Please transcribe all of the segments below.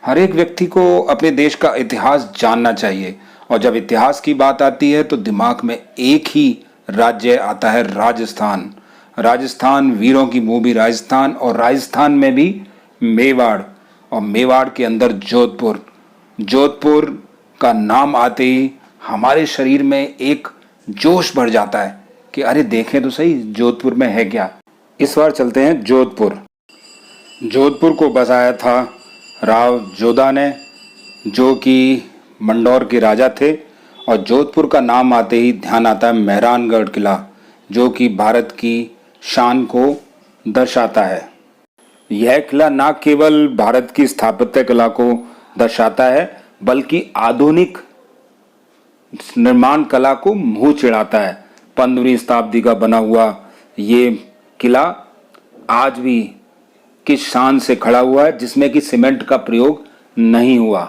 हर एक व्यक्ति को अपने देश का इतिहास जानना चाहिए। और जब इतिहास की बात आती है तो दिमाग में एक ही राज्य आता है, राजस्थान। राजस्थान, वीरों की भूमि राजस्थान, और राजस्थान में भी मेवाड़, और मेवाड़ के अंदर जोधपुर। जोधपुर का नाम आते ही हमारे शरीर में एक जोश भर जाता है कि अरे देखें तो सही जोधपुर में है क्या। इस बार चलते हैं जोधपुर। जोधपुर को बसाया था राव जोधा ने, जो कि मंडौर के राजा थे। और जोधपुर का नाम आते ही ध्यान आता है मेहरानगढ़ किला, जो कि भारत की शान को दर्शाता है। यह किला न केवल भारत की स्थापत्य कला को दर्शाता है, बल्कि आधुनिक निर्माण कला को मुंह चिढ़ाता है। 15वीं शताब्दी का बना हुआ ये किला आज भी किस शान से खड़ा हुआ है, जिसमें कि सीमेंट का प्रयोग नहीं हुआ,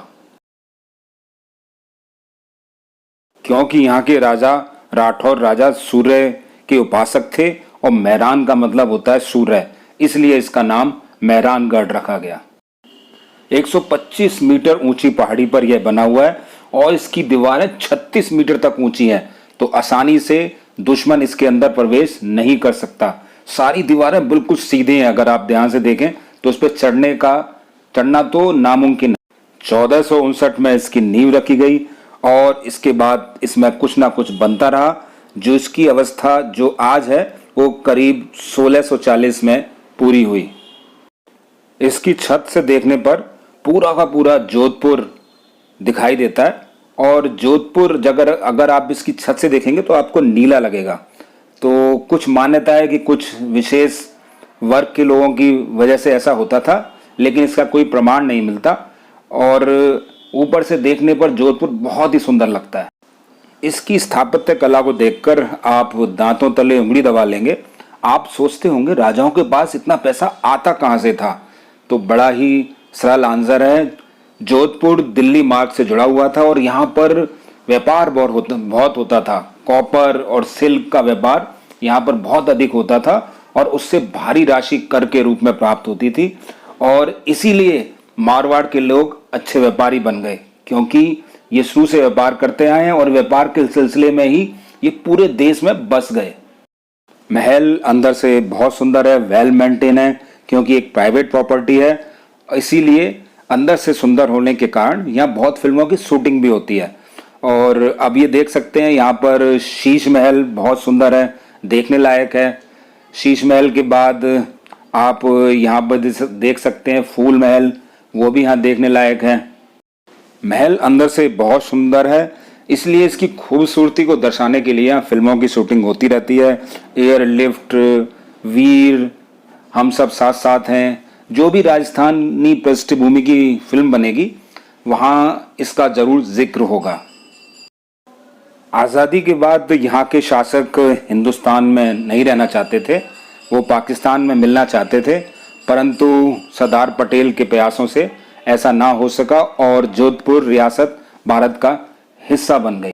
क्योंकि यहाँ के राजा राठौर राजा सूर्य के उपासक थे, और मेहरान का मतलब होता है सूर्य, इसलिए इसका नाम मेहरानगढ़ रखा गया। 125 मीटर ऊंची पहाड़ी पर यह बना हुआ है, और इसकी दीवारें 36 मीटर तक ऊंची हैं, तो आसानी से दुश्मन इसके अंदर प्रवेश नहीं कर सकता। सारी दीवारें बिल्कुल सीधे हैं, अगर आप ध्यान से देखें तो उस पर चढ़ना तो नामुमकिन है। 1459 में इसकी नींव रखी गई, और इसके बाद इसमें कुछ ना कुछ बनता रहा, जो इसकी अवस्था जो आज है वो करीब 1640 में पूरी हुई। इसकी छत से देखने पर पूरा का पूरा जोधपुर दिखाई देता है, और जोधपुर अगर आप इसकी छत से देखेंगे तो आपको नीला लगेगा। तो कुछ मान्यता है कि कुछ विशेष वर्ग के लोगों की वजह से ऐसा होता था, लेकिन इसका कोई प्रमाण नहीं मिलता। और ऊपर से देखने पर जोधपुर बहुत ही सुंदर लगता है। इसकी स्थापत्य कला को देखकर आप दांतों तले उंगली दबा लेंगे। आप सोचते होंगे राजाओं के पास इतना पैसा आता कहां से था, तो बड़ा ही सरल आंसर है। जोधपुर दिल्ली मार्ग से जुड़ा हुआ था, और यहाँ पर व्यापार बहुत होता था। कॉपर और सिल्क का व्यापार यहाँ पर बहुत अधिक होता था, और उससे भारी राशि कर के रूप में प्राप्त होती थी। और इसीलिए मारवाड़ के लोग अच्छे व्यापारी बन गए, क्योंकि ये शुरू से व्यापार करते आए हैं, और व्यापार के सिलसिले में ही ये पूरे देश में बस गए। महल अंदर से बहुत सुंदर है, वेल मेंटेन है, क्योंकि एक प्राइवेट प्रॉपर्टी है, इसीलिए अंदर से सुंदर होने के कारण यहाँ बहुत फिल्मों की शूटिंग भी होती है। और अब ये देख सकते हैं यहाँ पर शीश महल बहुत सुंदर है, देखने लायक है। शीश महल के बाद आप यहाँ पर देख सकते हैं फूल महल, वो भी यहाँ देखने लायक है। महल अंदर से बहुत सुंदर है, इसलिए इसकी खूबसूरती को दर्शाने के लिए यहाँ फिल्मों की शूटिंग होती रहती है। एयरलिफ्ट, वीर, हम सब साथ साथ हैं, जो भी राजस्थानी पृष्ठभूमि की फिल्म बनेगी वहाँ इसका जरूर जिक्र होगा। आज़ादी के बाद यहाँ के शासक हिंदुस्तान में नहीं रहना चाहते थे, वो पाकिस्तान में मिलना चाहते थे, परंतु सरदार पटेल के प्रयासों से ऐसा ना हो सका, और जोधपुर रियासत भारत का हिस्सा बन गई।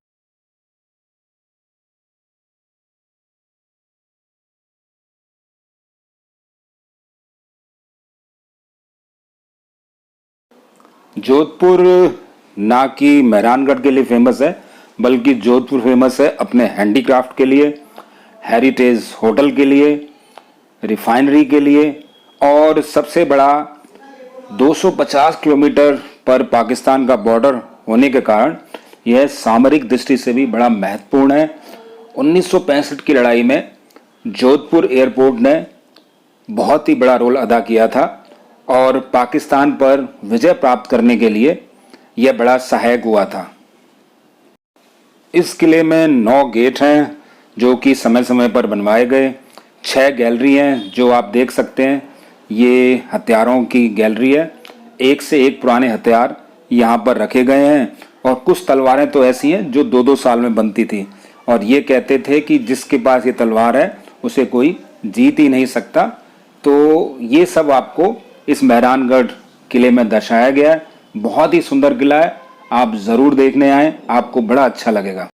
जोधपुर ना कि मेहरानगढ़ के लिए फेमस है, बल्कि जोधपुर फेमस है अपने हैंडीक्राफ्ट के लिए, हेरिटेज होटल के लिए, रिफाइनरी के लिए, और सबसे बड़ा 250 किलोमीटर पर पाकिस्तान का बॉर्डर होने के कारण यह सामरिक दृष्टि से भी बड़ा महत्वपूर्ण है। 1965 की लड़ाई में जोधपुर एयरपोर्ट ने बहुत ही बड़ा रोल अदा किया था, और पाकिस्तान पर विजय प्राप्त करने के लिए यह बड़ा सहायक हुआ था। इस किले में 9 गेट हैं, जो कि समय समय पर बनवाए गए। 6 गैलरी हैं, जो आप देख सकते हैं, ये हथियारों की गैलरी है। एक से एक पुराने हथियार यहाँ पर रखे गए हैं, और कुछ तलवारें तो ऐसी हैं जो 2-2 साल में बनती थी, और ये कहते थे कि जिसके पास ये तलवार है उसे कोई जीत ही नहीं सकता। तो ये सब आपको इस मेहरानगढ़ किले में दर्शाया गया है। बहुत ही सुंदर किला है, आप ज़रूर देखने आए, आपको बड़ा अच्छा लगेगा।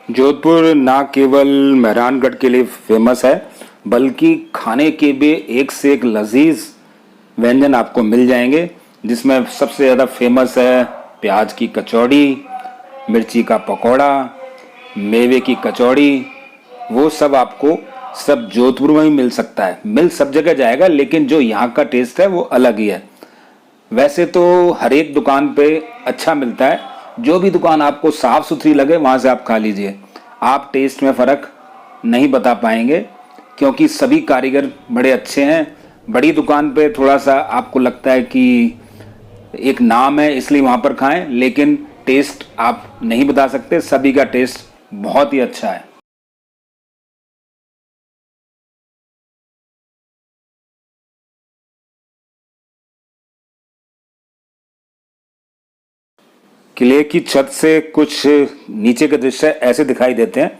जोधपुर ना केवल मेहरानगढ़ के लिए फेमस है, बल्कि खाने के भी एक से एक लजीज व्यंजन आपको मिल जाएंगे, जिसमें सबसे ज़्यादा फेमस है प्याज की कचौड़ी, मिर्ची का पकौड़ा, मेवे की कचौड़ी। वो सब आपको सब जोधपुर में ही मिल सकता है। मिल सब जगह जाएगा, लेकिन जो यहाँ का टेस्ट है वो अलग ही है। वैसे तो हर एक दुकान पे अच्छा मिलता है, जो भी दुकान आपको साफ सुथरी लगे वहाँ से आप खा लीजिए। आप टेस्ट में फ़र्क नहीं बता पाएंगे, क्योंकि सभी कारीगर बड़े अच्छे हैं। बड़ी दुकान पे थोड़ा सा आपको लगता है कि एक नाम है इसलिए वहाँ पर खाएं, लेकिन टेस्ट आप नहीं बता सकते। सभी का टेस्ट बहुत ही अच्छा है। किले की छत से कुछ नीचे के दृश्य ऐसे दिखाई देते हैं।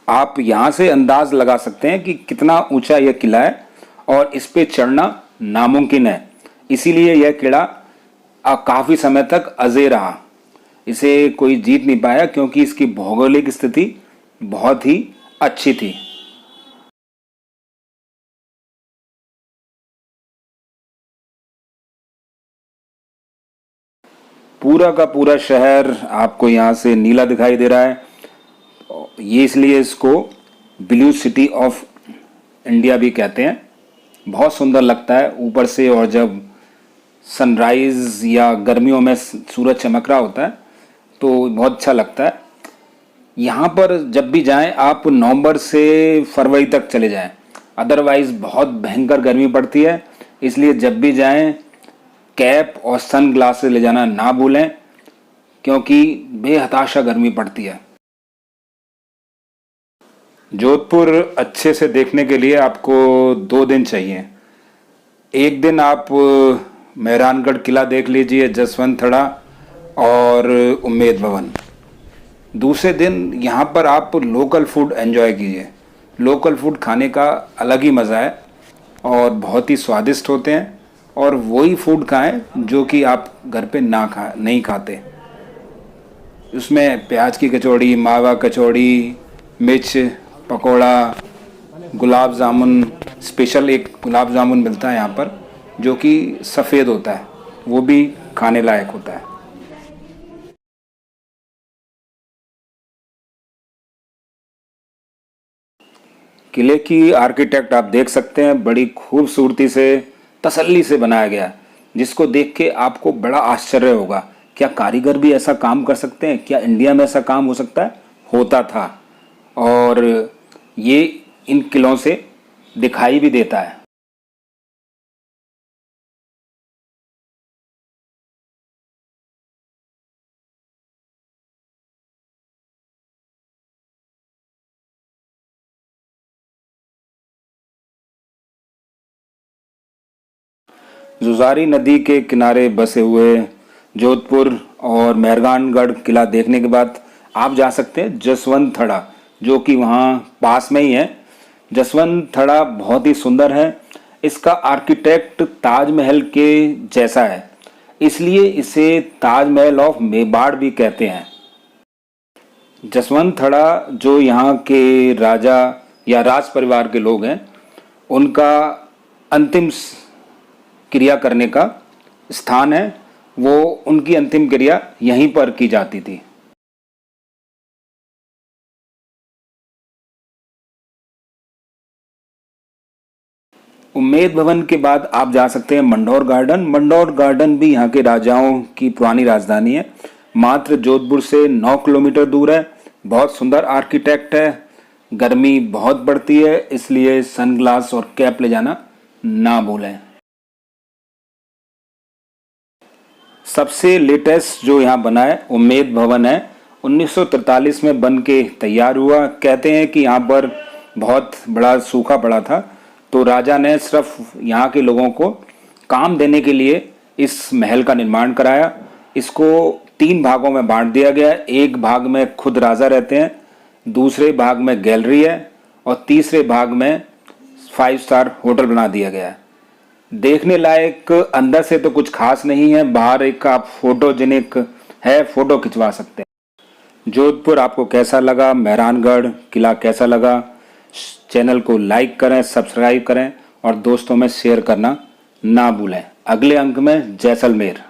आप यहाँ से अंदाज लगा सकते हैं कि कितना ऊंचा यह किला है और इस पे चढ़ना नामुमकिन है। इसीलिए यह किला काफी समय तक अजय रहा। इसे कोई जीत नहीं पाया, क्योंकि इसकी भौगोलिक स्थिति बहुत ही अच्छी थी। पूरा का पूरा शहर आपको यहाँ से नीला दिखाई दे रहा है। ये इसलिए इसको ब्लू सिटी ऑफ इंडिया भी कहते हैं। बहुत सुंदर लगता है ऊपर से, और जब सनराइज या गर्मियों में सूरज चमक रहा होता है तो बहुत अच्छा लगता है। यहाँ पर जब भी जाएं आप नवंबर से फरवरी तक चले जाएं, अदरवाइज बहुत भयंकर गर्मी पड़ती है। इसलिए जब भी जाएं कैप और सन ग्लासेस ले जाना ना भूलें, क्योंकि बेहताशा गर्मी पड़ती है। जोधपुर अच्छे से देखने के लिए आपको 2 दिन चाहिए। एक दिन आप मेहरानगढ़ किला देख लीजिए, जसवंत थड़ा और उम्मेद भवन। दूसरे दिन यहाँ पर आप लोकल फूड एंजॉय कीजिए। लोकल फूड खाने का अलग ही मज़ा है और बहुत ही स्वादिष्ट होते हैं। और वही फूड खाएं जो कि आप घर पे नहीं खाते। उसमें प्याज की कचौड़ी, मावा कचौड़ी, मिर्च पकौड़ा, गुलाब जामुन। स्पेशल एक गुलाब जामुन मिलता है यहाँ पर जो कि सफ़ेद होता है, वो भी खाने लायक होता है। किले की आर्किटेक्ट आप देख सकते हैं, बड़ी खूबसूरती से तसल्ली से बनाया गया है, जिसको देख के आपको बड़ा आश्चर्य होगा। क्या कारीगर भी ऐसा काम कर सकते हैं? क्या इंडिया में ऐसा काम हो सकता है? होता था। और ये इन किलों से दिखाई भी देता है। जुजारी नदी के किनारे बसे हुए जोधपुर और मेहरानगढ़ किला देखने के बाद आप जा सकते हैं जसवंत थड़ा, जो कि वहाँ पास में ही है। जसवंत थड़ा बहुत ही सुंदर है। इसका आर्किटेक्ट ताजमहल के जैसा है, इसलिए इसे ताजमहल ऑफ मेवाड़ भी कहते हैं। जसवंत थड़ा जो यहाँ के राजा या राज परिवार के लोग हैं, उनका अंतिम क्रिया करने का स्थान है। वो उनकी अंतिम क्रिया यहीं पर की जाती थी। उम्मेद भवन के बाद आप जा सकते हैं मंडौर गार्डन। मंडौर गार्डन भी यहाँ के राजाओं की पुरानी राजधानी है। मात्र जोधपुर से 9 किलोमीटर दूर है। बहुत सुंदर आर्किटेक्ट है। गर्मी बहुत बढ़ती है, इसलिए सनग्लास और कैप ले जाना ना भूलें। सबसे लेटेस्ट जो यहाँ बना है उम्मेद भवन है। 1943 में बन के तैयार हुआ। कहते हैं कि यहाँ पर बहुत बड़ा सूखा पड़ा था, तो राजा ने सिर्फ यहाँ के लोगों को काम देने के लिए इस महल का निर्माण कराया। इसको 3 भागों में बांट दिया गया है। एक भाग में खुद राजा रहते हैं, दूसरे भाग में गैलरी है और तीसरे भाग में 5 स्टार होटल बना दिया गया है। देखने लायक अंदर से तो कुछ खास नहीं है, बाहर एक आप फोटोजेनिक है, फोटो खिंचवा सकते हैं। जोधपुर आपको कैसा लगा, मेहरानगढ़ किला कैसा लगा, चैनल को लाइक करें, सब्सक्राइब करें और दोस्तों में शेयर करना ना भूलें। अगले अंक में जैसलमेर।